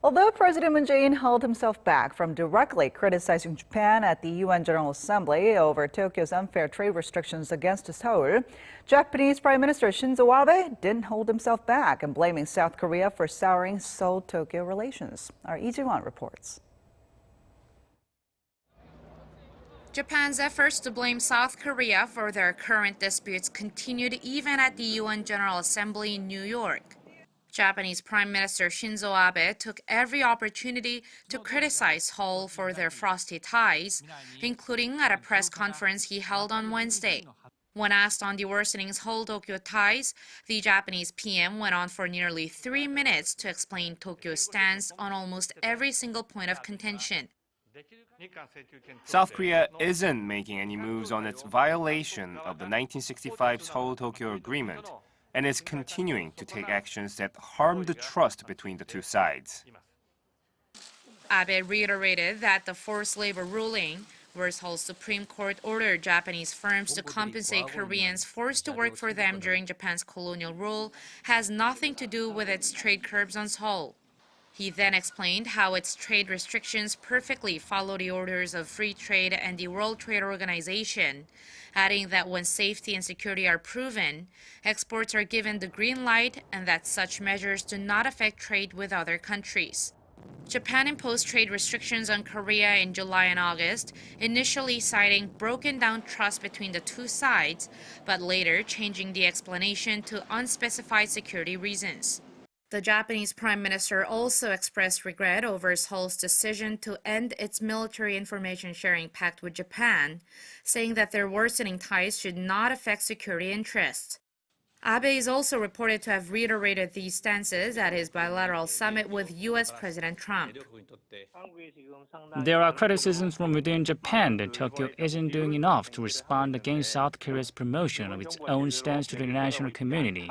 Although President Moon Jae-in held himself back from directly criticizing Japan at the UN General Assembly over Tokyo's unfair trade restrictions against Seoul, Japanese Prime Minister Shinzo Abe didn't hold himself back in blaming South Korea for souring Seoul-Tokyo relations. Our Lee Ji-won reports. Japan's efforts to blame South Korea for their current disputes continued even at the UN General Assembly in New York. Japanese Prime Minister Shinzo Abe took every opportunity to criticize Seoul for their frosty ties, including at a press conference he held on Wednesday. When asked on the worsening Seoul-Tokyo ties, the Japanese PM went on for nearly 3 minutes to explain Tokyo's stance on almost every single point of contention. South Korea isn't making any moves on its violation of the 1965 Seoul-Tokyo Agreement, and is continuing to take actions that harm the trust between the two sides. Abe reiterated that the forced labor ruling, where Seoul's Supreme Court ordered Japanese firms to compensate Koreans forced to work for them during Japan's colonial rule, has nothing to do with its trade curbs on Seoul. He then explained how its trade restrictions perfectly follow the orders of free trade and the World Trade Organization, adding that when safety and security are proven, exports are given the green light and that such measures do not affect trade with other countries. Japan imposed trade restrictions on Korea in July and August, initially citing broken down trust between the two sides, but later changing the explanation to unspecified security reasons. The Japanese Prime Minister also expressed regret over Seoul's decision to end its military information sharing pact with Japan, saying that their worsening ties should not affect security interests. Abe is also reported to have reiterated these stances at his bilateral summit with U.S. President Trump. There are criticisms from within Japan that Tokyo isn't doing enough to respond against South Korea's promotion of its own stance to the international community.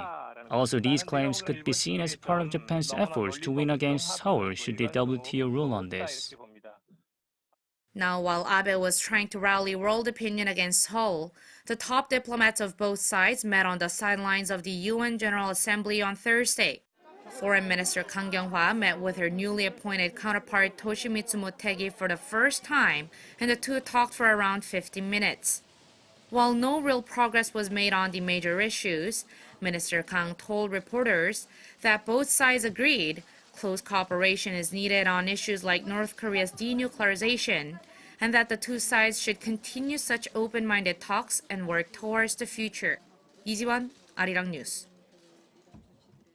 Also, these claims could be seen as part of Japan's efforts to win against Seoul should the WTO rule on this. Now, while Abe was trying to rally world opinion against Seoul, the top diplomats of both sides met on the sidelines of the UN General Assembly on Thursday. Foreign Minister Kang Kyung-hwa met with her newly appointed counterpart Toshimitsu Motegi for the first time, and the two talked for around 50 minutes. While no real progress was made on the major issues, Minister Kang told reporters that both sides agreed close cooperation is needed on issues like North Korea's denuclearization, and that the two sides should continue such open-minded talks and work towards the future. Lee Ji-won, Arirang News.